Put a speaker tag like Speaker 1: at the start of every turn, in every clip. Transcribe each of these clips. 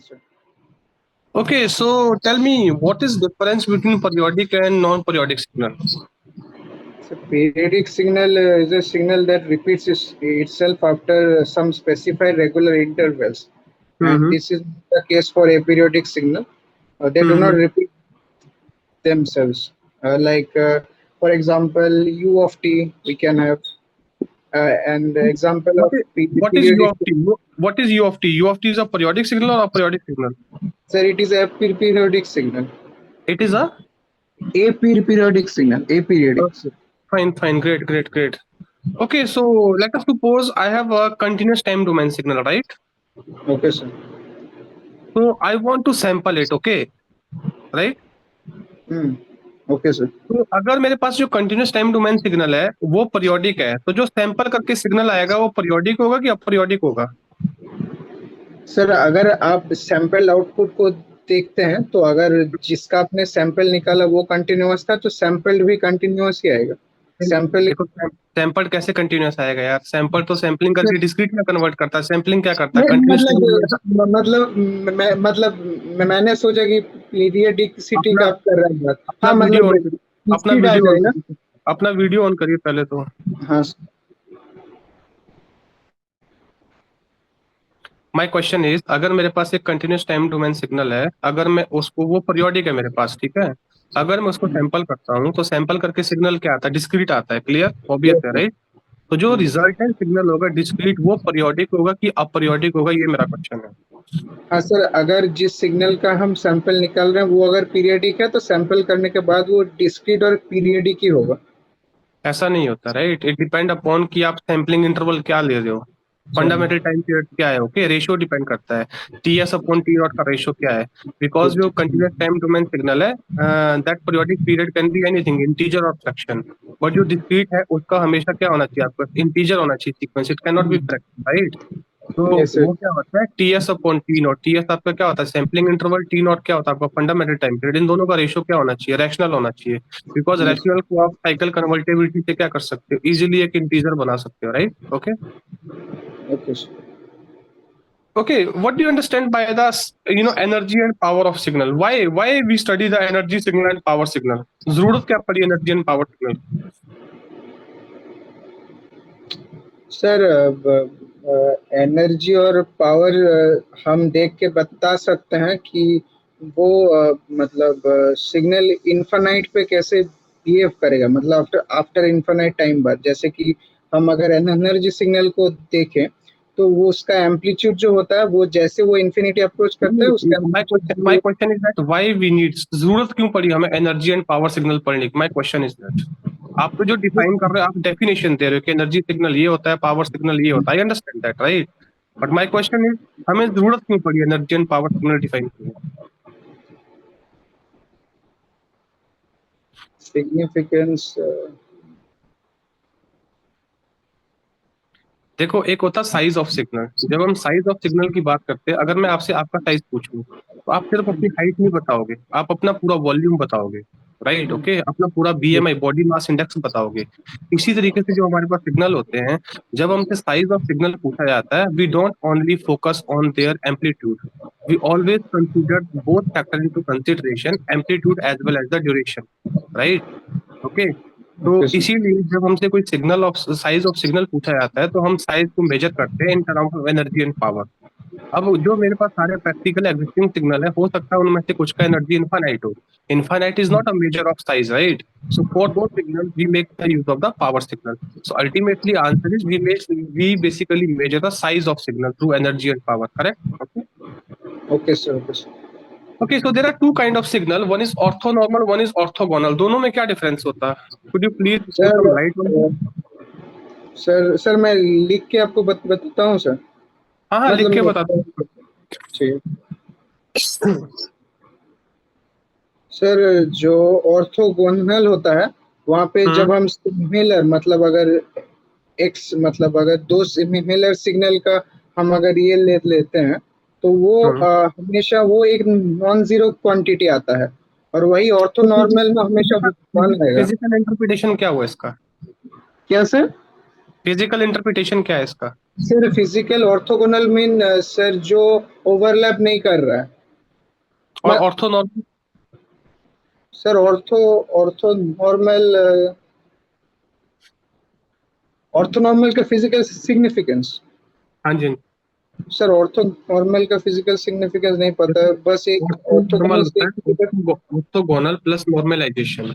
Speaker 1: sir.
Speaker 2: Okay, so tell me, what is difference between periodic and non-periodic signal?
Speaker 1: So periodic signal is a signal that repeats itself after some specified regular intervals, and
Speaker 2: Mm-hmm.
Speaker 1: this is the case for aperiodic signal. They do not
Speaker 2: Mm-hmm.
Speaker 1: repeat themselves. For example, U of t we can have, and the example
Speaker 2: What
Speaker 1: of
Speaker 2: is what is U
Speaker 1: periodic.
Speaker 2: of t? What is U of t? U of t is a periodic signal or a periodic signal?
Speaker 1: Sir, it is a periodic signal.
Speaker 2: It is a
Speaker 1: Periodic signal. Aperiodic.
Speaker 2: fine, great. Okay, so let us suppose I have a continuous time domain signal, right?
Speaker 1: Okay, sir.
Speaker 2: So I want to sample it, okay, right?
Speaker 1: Hmm. Okay, sir.
Speaker 2: तो अगर मेरे पास जो continuous time domain signal है वो periodic है, तो जो sample करके सिग्नल आएगा वो पीरियोडिक होगा कि अपीरियोडिक होगा?
Speaker 1: सर, अगर आप सैंपल आउटपुट को देखते हैं तो अगर जिसका आपने सैंपल निकाला वो कंटिन्यूअस था तो सैंपल्ड भी कंटिन्यूअस ही आएगा। सैंपल
Speaker 2: देखो सैंपल कैसे कंटिन्यूस आएगा यार? सैंपल तो सैंपलिंग करके डिस्क्रीट में कन्वर्ट करता है, सैंपलिंग क्या करता है? कंटिन्यूस
Speaker 1: मैंने सोचा कि पीरियडिसिटी
Speaker 2: अपना
Speaker 1: का आप कर रहे हैं बात।
Speaker 2: अपना
Speaker 1: हाँ,
Speaker 2: वीडियो ऑन
Speaker 1: मतलब
Speaker 2: करिए,
Speaker 1: स्पीड आ जाएगा।
Speaker 2: अपना वीडियो ऑन करिए पहले तो।
Speaker 1: हाँ।
Speaker 2: माय क्वेश्चन इज, अगर मेरे पास एक कंटिन्यूस टाइम डोमेन सिग्नल है, अगर मैं उसको, वो पीरियोडिक है मेरे पास, ठीक है, अगर मैं उसको सैंपल करता हूँ तो सैंपल करके सिग्नल क्या आता है? डिस्क्रीट आता है, क्लियर ऑब्वियस है, राइट? तो जो रिजल्टेंट सिग्नल होगा डिस्क्रीट, वो पीरियोडिक होगा कि अपीरियोडिक होगा, ये मेरा क्वेश्चन है।
Speaker 1: हाँ सर, अगर जिस सिग्नल का हम सैंपल निकाल रहे हैं वो अगर पीरियडिक है तो सैंपल करने के बाद वो डिस्क्रीट और पीरियडिक ही होगा।
Speaker 2: ऐसा नहीं होता, राइट? इट डिपेंड अपॉन कि आप सैम्पलिंग इंटरवल क्या ले रहे हो, फंडामेंटल टाइम पीरियड क्या है, ओके, रेशियो डिपेंड करता है, टीएस अपॉन टी नॉट का रेशियो क्या है, बिकॉज जो कंटिन्यूस टाइम डोमेन सिग्नल है, that periodic period can be anything, integer और फ्रैक्शन, बट जो डिस्क्रीट है उसका हमेशा क्या होना चाहिए? आपका इंटीजर होना चाहिए sequence, it can not be fraction, right? तो
Speaker 1: यस सर।
Speaker 2: वो क्या होता है? TS upon T not, TS आपका क्या होता है? सैम्पलिंग इंटरवल, टी नॉट क्या होता है? आपका फंडामेंटल टाइम पीरियड। इन दोनों का रेशियो क्या होना चाहिए? रैशनल होना चाहिए, बिकॉज रैशनल को आप साइकिल कन्वर्टेबिलिटी से क्या कर सकते हो? इजीली एक इंटीजर बना सकते हो, right? Okay
Speaker 1: okay sir.
Speaker 2: okay, what do you understand by the energy and power of signal? Why we study the energy signal and power signal? जरूरत क्या पड़ी energy and power signal?
Speaker 1: Sir, energy और power हम देख के बता सकते हैं कि वो मतलब सिग्नल इन्फिनाइट पे कैसे बिहेव करेगा, मतलब आफ्टर आफ्टर इन्फिनाइट टाइम बाद। जैसे कि हम अगर एनर्जी सिग्नल को देखें तो वो उसका एम्पलीट्यूड जो होता है वो जैसे वो इन्फिनिटी अप्रोच करता है उसका
Speaker 2: my question is that why we need, जरूरत क्यों पड़ी हमें एनर्जी एंड पावर सिग्नल पढ़ने की? माय क्वेश्चन इज दैट आप तो जो डिफाइन कर रहे हो, आप डेफिनेशन दे रहे हो कि एनर्जी सिग्नल ये होता है, पावर सिग्नल ये होता है, I understand that, right? But my question is, हमें जरूरत क्यों पड़ी energy and power signal define करने की?
Speaker 1: सिग्निफिकेंस।
Speaker 2: देखो, एक होता साइज ऑफ सिग्नल। जब हम साइज ऑफ सिग्नल की बात करते हैं, अगर मैं आपसे आपका साइज पूछूं तो आप सिर्फ अपनी हाइट नहीं बताओगे, आप अपना पूरा वॉल्यूम बताओगे, राइट? ओके, अपना पूरा बीएमआई, बॉडी मास इंडेक्स बताओगे। इसी तरीके से जो हमारे पास सिग्नल होते हैं, जब हमसे साइज ऑफ सिग्नल पूछा जाता है, we don't only focus on their amplitude, we always consider both factor into consideration, amplitude as well as the duration, right? Okay, तो
Speaker 1: ओके सर।
Speaker 2: इसीलिए जब हमसे कोई signal of size of signal पूछा जाता है तो हम साइज को मेजर करते हैं in terms of energy and power. अब जो मेरे पास सारे प्रैक्टिकल एग्जिस्टिंग सिग्नल है, हो सकता है उनमें से कुछ का एनर्जी इनफाइनाइट हो। Infinite is not a measure of size, right? So for दो signal we make the use of the power signal. So ultimately answer is we basically measure the size of signal through energy and power, correct? Okay
Speaker 1: okay sir. Okay sir.
Speaker 2: Okay, so there are two kind of signal, one is orthonormal, one is orthogonal. दोनों में क्या difference होता है? Could you please throw
Speaker 1: sir,
Speaker 2: some light on?
Speaker 1: Sir मैं लिख के आपको बताता हूँ सर।
Speaker 2: हाँ लिख के बता दो।
Speaker 1: मतलब ठीक। सर, जो ऑर्थोगोनल होता है वहाँ पे जब हम सिमिलर, मतलब अगर एक्स, मतलब अगर दो सिमिलर सिग्नल का हम अगर ये ले लेते हैं तो वो हमेशा वो एक नॉन जीरो क्वांटिटी आता है, और वही ऑर्थोनॉर्मल में हमेशा वन रहेगा।
Speaker 2: फिजिकल इंटरप्रिटेशन क्या हुआ इसका?
Speaker 1: क्या सर?
Speaker 2: फिजिकल इंटरप्रिटेशन क्या है इसका?
Speaker 1: Sir physical orthogonal mean sir जो ओवरलैप नहीं कर रहा है।
Speaker 2: और
Speaker 1: म-
Speaker 2: orthonormal?
Speaker 1: Sir ortho orthonormal orthonormal का फिजिकल सिग्निफिकेंस।
Speaker 2: हाँ जी।
Speaker 1: सर ऑर्थो नॉर्मल का फिजिकल सिग्निफिकेंस नहीं पता है,
Speaker 2: देखो,
Speaker 1: बस एक
Speaker 2: ऑर्थोनॉर्मल
Speaker 1: ऑर्थोगोनल
Speaker 2: होता
Speaker 1: से
Speaker 2: है ऑर्थोगोनल प्लस नॉर्मलाइजेशन।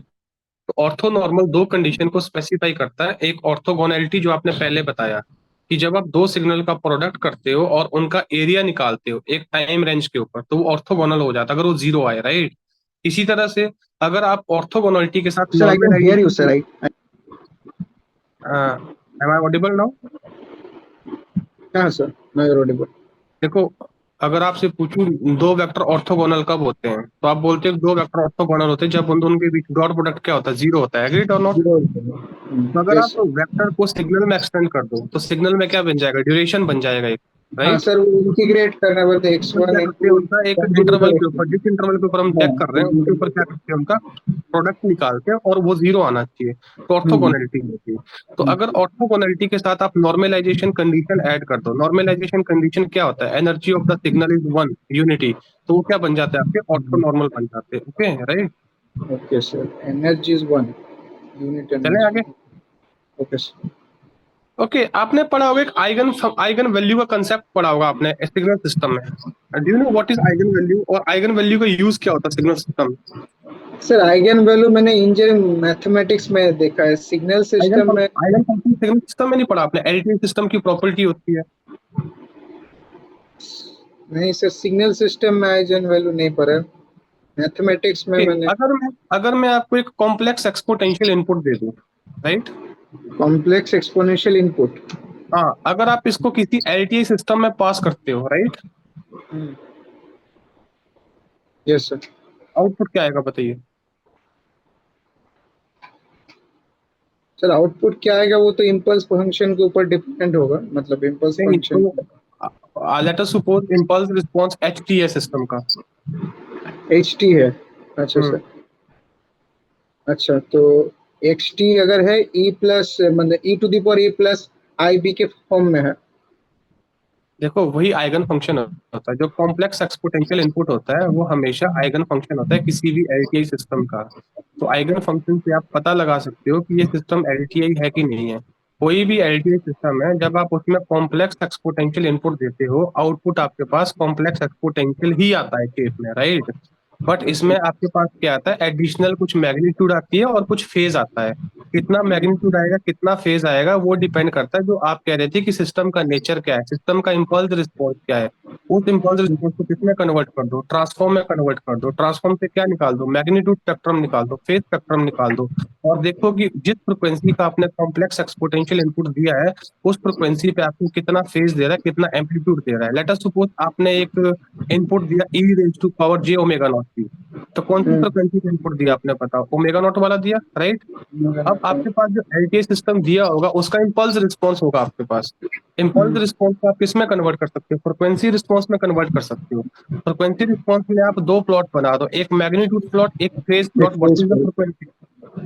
Speaker 2: तो ऑर्थोनॉर्मल दो कंडीशन को स्पेसिफाई करता है। एक ऑर्थोगोनैलिटी जो आपने पहले बताया, कि जब आप दो सिग्नल का प्रोडक्ट करते हो और उनका एरिया निकालते हो एक टाइम रेंज के ऊपर, तो वो ऑर्थोगोनल हो जाता है अगर वो जीरो आए, राइट। इसी तरह से अगर आप ऑर्थोगोनैलिटी के साथ
Speaker 1: sir I can hear you
Speaker 2: normalization,
Speaker 1: sir I.
Speaker 2: Am I audible now?
Speaker 1: हाँ सर, नो यूर ऑडिबल।
Speaker 2: देखो, अगर आपसे पूछूं दो वेक्टर ऑर्थोगोनल कब होते हैं, तो आप बोलते हो दो वेक्टर ऑर्थोगोनल होते हैं जब उन दोनों के बीच डॉट प्रोडक्ट क्या होता है, जीरो होता है। एग्रीड और नॉट? तो अगर
Speaker 1: यस
Speaker 2: आप
Speaker 1: सर।
Speaker 2: वेक्टर को सिग्नल में एक्सटेंड कर दो तो सिग्नल में क्या बन जाएगा, ड्यूरेशन बन जाएगा एक,
Speaker 1: हाँ
Speaker 2: राइट।
Speaker 1: सर, वो इंटीग्रेट करना पड़ता है एक्स
Speaker 2: अपन
Speaker 1: वन
Speaker 2: क्या करते हैं
Speaker 1: इंटू
Speaker 2: उनका एक इंटरवल के ऊपर,
Speaker 1: हाँ।
Speaker 2: जिस इंटरवल के ऊपर हम चेक कर रहे हैं उसके ऊपर क्या करते हैं, उनका प्रोडक्ट निकालते हैं और वो जीरो आना चाहिए, तो
Speaker 1: हम्म,
Speaker 2: ऑर्थोगोनैलिटी होती है। तो अगर ऑर्थोगोनैलिटी के साथ आप नॉर्मलाइजेशन कंडीशन ऐड कर दो, नॉर्मलाइजेशन कंडीशन क्या होता है, energy of the signal is one unity, तो वो क्या बन जाते हैं आपके ऑर्थोनॉर्मल बन जाते हैं। Okay, right.
Speaker 1: Okay sir, energy is one unit
Speaker 2: चले
Speaker 1: एनर्जी।
Speaker 2: आगे।
Speaker 1: Okay sir.
Speaker 2: ओके, आपने पढ़ा होगा एक आइगन आइगन वैल्यू का कंसेप्ट पढ़ा होगा आपने सिग्नल सिस्टम में। Do you know what is eigen value, और आइगन वैल्यू का यूज क्या होता है signal system?
Speaker 1: Sir eigen value मैंने इंजीनियरिंग मैथमेटिक्स में देखा है, सिग्नल
Speaker 2: आइगन
Speaker 1: सिस्टम में
Speaker 2: आइगन फंक्शन सिग्नल सिस्टम में नहीं पढ़ा आपने? एलटीआई सिस्टम की प्रॉपर्टी होती है।
Speaker 1: नहीं सर, सिग्नल सिस्टम में आइगन वैल्यू नहीं पढ़ा। मैथमेटिक्स में
Speaker 2: ओके,
Speaker 1: मैंने
Speaker 2: अगर मैं आपको एक कॉम्प्लेक्स एक्सपोनेंशियल इनपुट दे दूं, राइट।
Speaker 1: Complex exponential input.
Speaker 2: हाँ, अगर आप इसको किसी एलटीआई सिस्टम में पास करते हो, राइट,
Speaker 1: यस सर।
Speaker 2: आउटपुट क्या आएगा बताइए?
Speaker 1: सर आउटपुट क्या आएगा वो तो इम्पल्स फंक्शन के ऊपर डिपेंड होगा, मतलब इम्पल्स
Speaker 2: नहीं
Speaker 1: फंक्शन।
Speaker 2: तो let us suppose impulse response H T है सिस्टम का।
Speaker 1: एच टी है। अच्छा
Speaker 2: हम्म
Speaker 1: सर। अच्छा तो एक्स टी अगर है ई प्लस मतलब e to the power a plus i b के फॉर्म में है।
Speaker 2: देखो, वही आइगन फंक्शन होता है। जो कॉम्प्लेक्स एक्सपोनेंशियल इनपुट होता है वो हमेशा आइगन फंक्शन होता है किसी भी एलटीआई सिस्टम का। तो आइगन फंक्शन से आप पता लगा सकते हो कि ये सिस्टम एलटीआई है कि नहीं है। कोई भी एलटीआई सिस्टम है, जब आप उसमें कॉम्प्लेक्स एक्सपोनेंशियल इनपुट देते हो, आउटपुट आपके पास कॉम्प्लेक्स एक्सपोनेंशियल ही आता है केस में, राइट। बट इसमें आपके पास क्या आता है, एडिशनल कुछ मैग्नीट्यूड आती है और कुछ फेज आता है। कितना मैग्नीट्यूड आएगा कितना फेज आएगा वो डिपेंड करता है, जो आप कह रहे थे कि सिस्टम का नेचर क्या है, सिस्टम का इम्पल्स रिस्पॉन्स क्या है। उस इम्पल्स रिस्पॉन्स को किसमें कन्वर्ट कर दो, ट्रांसफॉर्म में कन्वर्ट कर दो। ट्रांसफॉर्म से क्या निकाल दो, मैग्नीट्यूड स्पेक्ट्रम निकाल दो, फेज स्पेक्ट्रम निकाल दो। और देखो कि जिस फ्रिक्वेंसी का आपने कॉम्प्लेक्स एक्सपोनेंशियल इनपुट दिया है, उस फ्रिक्वेंसी पे आपको कितना फेज दे रहा है, कितना एम्पलीट्यूड दे रहा है। लेट अस सपोज आपने एक इनपुट दिया e raise to power j omega naught की, तो कौन सी फ्रिक्वेंसी का इनपुट दिया आपने, बताओ? ओमेगा नॉट वाला दिया, राइट। अब आपके पास जो एलटीए सिस्टम दिया होगा उसका इम्पल्स रिस्पॉन्स होगा आपके पास। इम्पल्स रिस्पॉन्स को आप किसमें कन्वर्ट कर सकते हो, फ्रिक्वेंसी रिस्पॉन्स में कन्वर्ट कर सकते हो। फ्रिक्वेंसी रिस्पॉन्स में आप दो प्लॉट बना दो, एक मैग्नीट्यूड प्लॉट, एक phase plot, what is the frequency.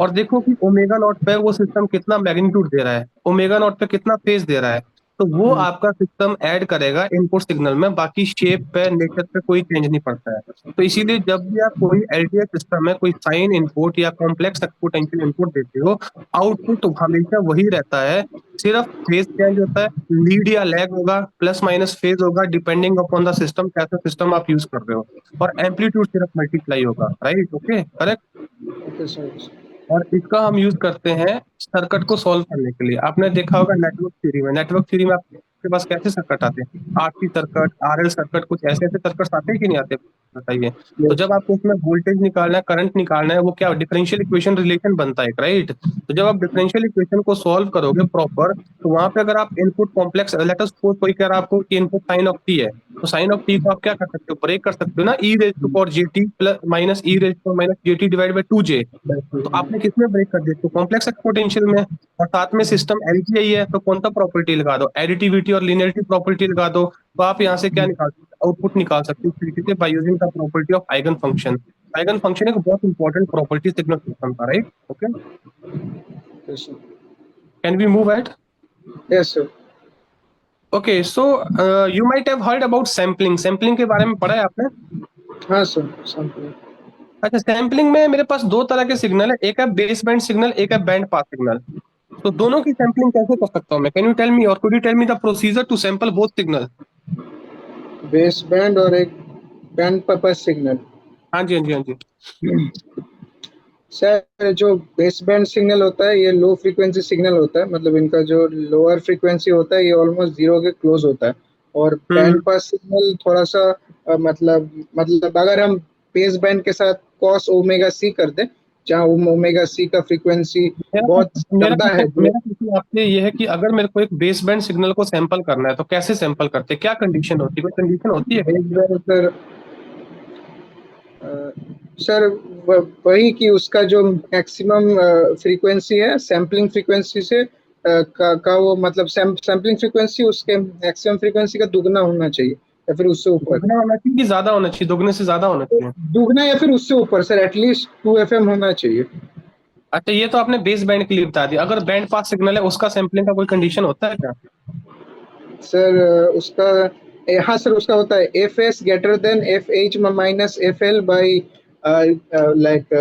Speaker 2: और देखो कि ओमेगा नॉट पे वो सिस्टम कितना मैग्नीट्यूड दे रहा है, ओमेगा नॉट पे कितना फेज दे रहा है। तो वो आपका सिस्टम ऐड करेगा इनपुट सिग्नल में, बाकी शेप पे नेचर पे कोई चेंज नहीं पड़ता है। तो इसीलिए जब भी आप कोई एलटीए सिस्टम में कोई साइन इनपुट या कॉम्प्लेक्स एक्सपोनेंशियल इनपुट देते हो, आउटपुट हमेशा वही रहता है। सिर्फ फेज चेंज होता है, लीड या लैग होगा, प्लस माइनस फेज होगा, डिपेंडिंग अपॉन द सिस्टम, कैसा सिस्टम आप यूज कर रहे हो। और एम्पलीट्यूड सिर्फ मल्टीप्लाई होगा, right. Okay, correct.
Speaker 1: Okay sir.
Speaker 2: और इसका हम यूज करते हैं सर्किट को सॉल्व करने के लिए। आपने देखा होगा नेटवर्क थ्योरी में आपके पास कैसे सर्किट आते हैं, आरसी सर्किट, आरएल सर्किट, कुछ ऐसे ऐसे सर्किट आते हैं कि नहीं आते, बताइए। तो जब आपको उसमें वोल्टेज निकालना है, करंट निकालना है, वो क्या डिफरेंशियल इक्वेशन रिलेशन बनता है, राइट। तो जब आप डिफरेंशियल इक्वेशन को सॉल्व करोगे प्रॉपर, तो वहां पे अगर आप input complex, let us suppose कोई कह रहा है आपको कि इनपुट साइन ऑफ टी है, तो साइन ऑफ टी को आप क्या कर सकते हो, ब्रेक कर सकते हो ना, e raise to power j t plus minus e raise to minus j t divide by two j. तो आपने किसमें ब्रेक कर दिया, तो कॉम्प्लेक्स एक्सपोनेंशियल में। और साथ में सिस्टम एलटीआई है, तो कौन सा प्रॉपर्टी लगा दो, एडिटिविटी और लिनियरिटी प्रॉपर्टी लगा दो। तो आप यहाँ से क्या निकाल सकते हो, आउटपुट निकाल सकते हो तरीके से, by using the property of eigen function. Eigen function एक बहुत इंपॉर्टेंट प्रॉपर्टी सिग्नल सिस्टम का, right. Okay, can we move at?
Speaker 1: Yes sir.
Speaker 2: Okay, so you might have heard about sampling. Sampling के बारे में पढ़ा है आपने?
Speaker 1: हाँ सर, सैंपलिंग।
Speaker 2: अच्छा, सैम्पलिंग में मेरे पास दो तरह के सिग्नल है, एक है बेस बैंड सिग्नल, एक है बैंड पास सिग्नल। तो दोनों की सैम्पलिंग कैसे कर सकता हूँ मैं? कैन यू टेल मी और could you tell me the procedure to sample both signal?
Speaker 1: Base band और एक बैंड पर्पस सिग्नल।
Speaker 2: हाँ जी, हाँ जी, हाँ जी।
Speaker 1: सर, जो बेस बैंड सिग्नल होता है ये लो फ्रीक्वेंसी सिग्नल होता है, मतलब इनका जो लोअर फ्रीक्वेंसी होता है ये ऑलमोस्ट जीरो के क्लोज होता है। और
Speaker 2: हम्म।
Speaker 1: बैंड पास सिग्नल थोड़ा सा मतलब अगर हम बेस बैंड के साथ कॉस ओमेगा सी कर दें, जहाँ ओमेगा सी का फ्रीक्वेंसी
Speaker 2: मेरा
Speaker 1: बहुत
Speaker 2: मेरा
Speaker 1: ज्यादा है,
Speaker 2: क्वेश्चन मेरा क्वेश्चन आपसे ये है कि अगर मेरे को एक बेस बैंड सिग्नल को सैंपल करना है तो कैसे सैंपल करते हैं? क्या कंडीशन होती है? कोई कंडीशन होती है क्या?
Speaker 1: बेस बैंड सर, अ, सर वही कि उसका जो मैक्सिमम फ्रीक्वेंसी है सैम्पलिंग फ्रीक्वेंसी से का वो मतलब सैम्पलिंग फ्रीक्वेंसी उसके मैक्सिमम फ्रीक्वेंसी का दुगना होना चाहिए या फिर उससे ऊपर।
Speaker 2: दुगना होना चाहिए कि ज्यादा होना चाहिए? दुगने से ज्यादा होना
Speaker 1: तो
Speaker 2: चाहिए?
Speaker 1: दुगना या फिर उससे ऊपर सर, एटलीस्ट 2 FM होना चाहिए।
Speaker 2: अच्छा, ये तो आपने बेस बैंड के लिए बता दिया। अगर बैंड पास सिग्नल है उसका सैंपलिंग का कोई कंडीशन होता है क्या?
Speaker 1: सर उसका, हाँ सर, उसका होता है F S greater than F H minus F L by like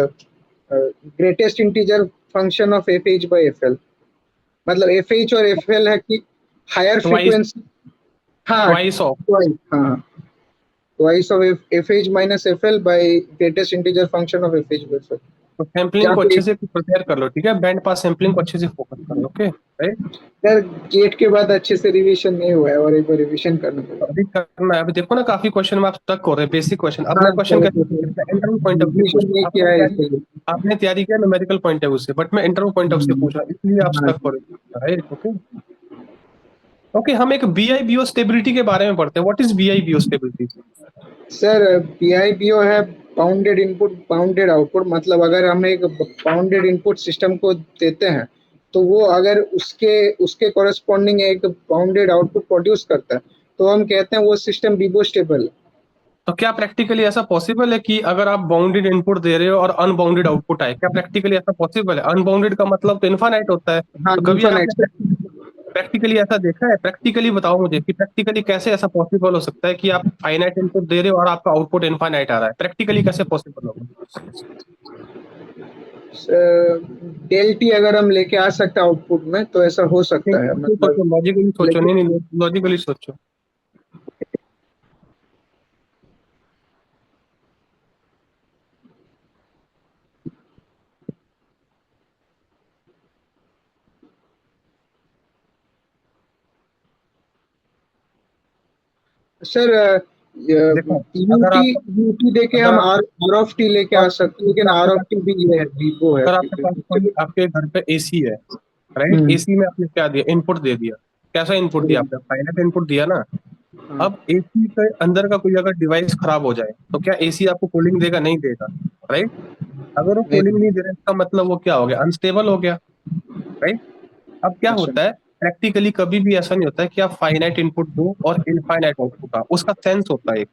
Speaker 1: greatest integer function of F H by F L. मतलब एफ एच और एफ एल है कि हायर
Speaker 2: ट्वाइस
Speaker 1: फ्रीक्वेंसी। हाँ,
Speaker 2: ट्वाइस ऑफ।
Speaker 1: ट्वाइस, हाँ, twice of F H minus F L by greatest integer function of F H by F L.
Speaker 2: तो sampling
Speaker 1: जहाँ
Speaker 2: को
Speaker 1: पे
Speaker 2: अच्छे से प्रिपेयर कर लो, ठीक है? बैंड पास सैंपलिंग को अच्छे से फोकस करो, ओके राइट?
Speaker 1: सर गेट के बाद अच्छे से रिवीजन नहीं हुआ है और एक बार रिवीजन करना
Speaker 2: तो
Speaker 1: पड़ेगा।
Speaker 2: अभी करना है। अभी देखो ना, काफी क्वेश्चन में आप स्टक हो रहे हैं, बेसिक क्वेश्चन। अब मैं
Speaker 1: हाँ
Speaker 2: क्वेश्चन
Speaker 1: सर,
Speaker 2: कैसे interview point of view
Speaker 1: revision
Speaker 2: पूछता
Speaker 1: नहीं
Speaker 2: हूँ।
Speaker 1: किया है इसलिए।
Speaker 2: आपने तैयारी किया न्यूमेरिकल पॉइंट ऑफ व्यू से, बट मैं इंटरव्यू पॉइंट ऑफ से पूछ रहा हूँ, इसलिए आप
Speaker 1: हाँ
Speaker 2: स्टक हो रहे हैं, राइट? ओके। ओके, हम एक बीआईबीओ स्टेबिलिटी के बारे में पढ़ते हैं। What is BIBO stability?
Speaker 1: Sir, BIBO है बाउंडेड इनपुट बाउंडेड आउटपुट। मतलब अगर हम एक बाउंडेड इनपुट सिस्टम को देते हैं तो वो अगर उसके उसके कॉरेस्पॉन्डिंग एक बाउंडेड आउटपुट प्रोड्यूस करता है तो हम कहते हैं वो सिस्टम बीबो स्टेबल।
Speaker 2: तो क्या प्रैक्टिकली ऐसा पॉसिबल है कि अगर आप बाउंडेड इनपुट दे रहे हो और अनबाउंडेड आउटपुट आए, क्या प्रैक्टिकली ऐसा पॉसिबल है? अनबाउंडेड का मतलब तो इनफाइनाइट होता है।
Speaker 1: हाँ,
Speaker 2: तो कभी
Speaker 1: इन्फिनिट
Speaker 2: आपने प्रैक्टिकली ऐसा देखा है? प्रैक्टिकली बताओ मुझे कि प्रैक्टिकली कैसे ऐसा पॉसिबल हो सकता है कि आप फाइनाइट इनपुट दे रहे हो और आपका आउटपुट इनफाइनाइट आ रहा है? प्रैक्टिकली कैसे पॉसिबल होगा?
Speaker 1: डेल टी अगर हम लेके आ सकते हैं आउटपुट में तो ऐसा हो सकता है, मतलब।
Speaker 2: सोचो, लॉजिकली सोचो। नहीं
Speaker 1: लेकिन
Speaker 2: नहीं, लॉजिकली सोचो।
Speaker 1: सर,
Speaker 2: देखो, अगर
Speaker 1: यूटी
Speaker 2: आप
Speaker 1: यूटी देके
Speaker 2: अगर
Speaker 1: हम
Speaker 2: आप
Speaker 1: आर ऑफ टी लेके आ सकते हैं, लेकिन
Speaker 2: अगर
Speaker 1: आर
Speaker 2: आपके
Speaker 1: ऑफ
Speaker 2: पास
Speaker 1: टी भी ये है, वीवो है
Speaker 2: अगर आपके पास
Speaker 1: फ्रीक्वेंसी।
Speaker 2: कोई आपके घर पे एसी है, राइट?
Speaker 1: हम्म।
Speaker 2: एसी में आपने क्या दिया? इनपुट दे दिया। कैसा इनपुट दिया आपने? फाइनाइट इनपुट दिया ना।
Speaker 1: हाँ।
Speaker 2: अब एसी के अंदर का कोई अगर डिवाइस खराब हो जाए तो क्या एसी आपको कूलिंग देगा? नहीं देगा, राइट? अगर वो कूलिंग
Speaker 1: नहीं।
Speaker 2: नहीं दे रहा, इसका मतलब वो क्या हो गया? अनस्टेबल हो गया, राइट? अब क्या
Speaker 1: अच्छा।
Speaker 2: होता है, प्रैक्टिकली कभी भी ऐसा नहीं होता है कि आप फाइनाइट इनपुट दो और इनफाइनाइट आउटपुट आ। उसका सेंस होता है।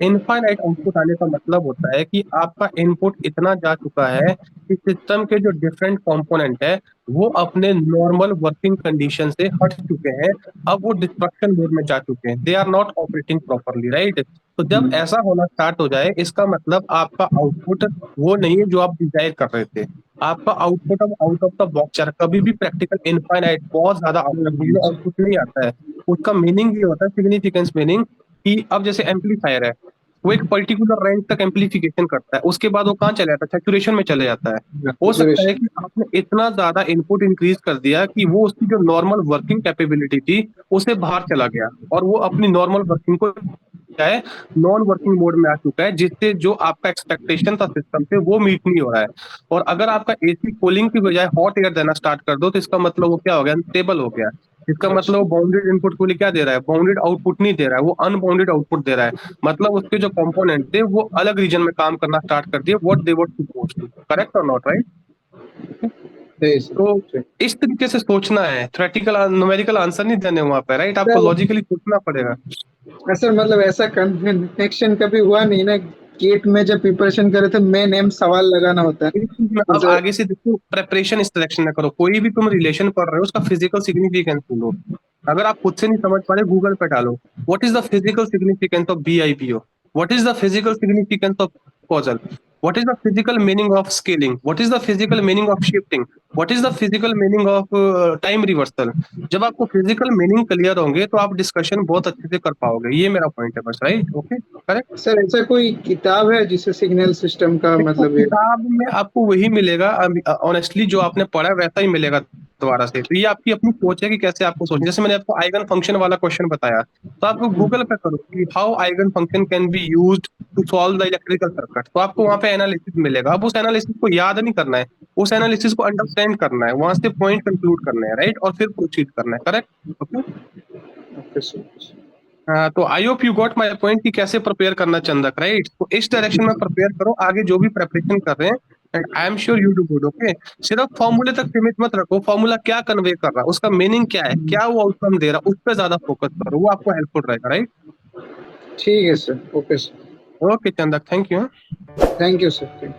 Speaker 2: इनफाइनाइट आउटपुट आने का मतलब होता है कि आपका इनपुट इतना जा चुका है कि सिस्टम के जो डिफरेंट कंपोनेंट है वो अपने नॉर्मल वर्किंग कंडीशन से हट चुके हैं। अब वो डिस्ट्रक्शन मोड में जा चुके हैं, they are not operating properly, right? तो जब
Speaker 1: हम्म।
Speaker 2: ऐसा होना स्टार्ट हो जाए, इसका मतलब आपका आउटपुट वो नहीं है जो आप डिजायर कर रहे थे। आपका आउटपुट अब आउट ऑफ द बॉक्स आ रहा है। कभी भी प्रैक्टिकल इनफाइनाइट बहुत ज्यादा आउटपुट नहीं आता है। उसका मीनिंग ये होता है, सिग्निफिकेंस मीनिंग, कि अब जैसे एम्पलीफायर है, वो एक पर्टिकुलर रेंज तक एम्पलीफिकेशन करता है, उसके बाद वो कहाँ चले जाता है? सैचुरेशन में चले जाता है। हो सकता है
Speaker 1: सैचुरेशन।
Speaker 2: कि आपने इतना ज्यादा इनपुट इंक्रीज कर दिया कि वो उसकी जो नॉर्मल वर्किंग कैपेबिलिटी थी उसे बाहर चला गया और वो अपनी नॉर्मल वर्किंग को है नॉन वर्किंग मोड में आ चुका है, जिससे जो आपका एक्सपेक्टेशन था सिस्टम से वो मीट नहीं हो रहा है। और अगर आपका एसी कूलिंग की बजाय हॉट एयर देना स्टार्ट कर दो तो इसका मतलब वो क्या हो गया? अनस्टेबल हो गया। इसका मतलब वो बाउंडेड इनपुट के लिए क्या दे रहा है? बाउंडेड आउटपुट नहीं दे रहा है, वो अनबाउंडेड आउटपुट दे रहा है। मतलब उसके जो कंपोनेंट थे वो अलग रीजन में काम करना स्टार्ट कर दिए, what they were supposed to. Correct और नॉट, राइट?
Speaker 1: सही
Speaker 2: तो
Speaker 1: सर।
Speaker 2: इस तरीके से सोचना है, थ्योरेटिकल न्यूमेरिकल आंसर नहीं देने वहां पे, राइट? आपको
Speaker 1: सर,
Speaker 2: लॉजिकली सोचना पड़ेगा।
Speaker 1: सर मतलब ऐसा कन्वेक्शन कभी हुआ नहीं ना। गेट में जब प्रिपरेशन करे थे मेन एम सवाल लगाना होता है।
Speaker 2: इस चीज में अब
Speaker 1: जैसे
Speaker 2: आगे से देखो, प्रेपरेशन इस सिलेक्शन ना करो। कोई भी तुम रिलेशन पढ़ रहे हो उसका फिजिकल सिग्निफिकेंस ढूंढो। अगर आप खुद से नहीं समझ पा रहे, गूगल पे डालो, what is the physical significance of BIPO, what is the physical significance of causal, what is the physical meaning of scaling, what is the physical meaning of shifting, what is the physical meaning of time reversal. जब आपको physical meaning clear होंगे तो आप discussion बहुत अच्छे से कर पाओगे, ये मेरा पॉइंट है बस, राइट, ओके, करेक्ट।
Speaker 1: सर ऐसा कोई किताब है जिसे सिग्नल सिस्टम का
Speaker 2: देखो
Speaker 1: मतलब ये?
Speaker 2: किताब में आपको वही मिलेगा, ऑनेस्टली जो आपने पढ़ा है वैसा ही मिलेगा दोबारा से। तो ये आपकी अपनी सोच है कि कैसे आपको सोचना। जैसे मैंने आपको आइगन फंक्शन वाला क्वेश्चन बताया, तो आपको गूगल पे करो कि how eigen function can be used to solve the electrical circuit, तो आपको वहां पे एनालिसिस मिलेगा। अब उस एनालिसिस को याद नहीं करना है, उस एनालिसिस को अंडरस्टैंड करना है, वहां से पॉइंट कंक्लूड करना है, राइट, और फिर प्रोसीड करना है, करेक्ट, ओके।
Speaker 1: Okay sir.
Speaker 2: हाँ, तो I hope you got my point कि कैसे प्रिपेयर करना चंदक, राइट। तो इस डायरेक्शन में प्रिपेयर करो आगे जो भी प्रिपरेशन कर रहे हैं, and I am sure you do good, okay. सिर्फ फॉर्मूले तक सीमित मत रखो, फॉर्मूला क्या कन्वे कर रहा है, उसका मीनिंग क्या है, क्या वो आउटकम दे रहा है, उस पर ज्यादा फोकस करो, वो आपको हेल्पफुल रहेगा, राइट।
Speaker 1: ठीक है sir, okay sir.
Speaker 2: Okay Chandak, thank you.
Speaker 1: Thank you sir.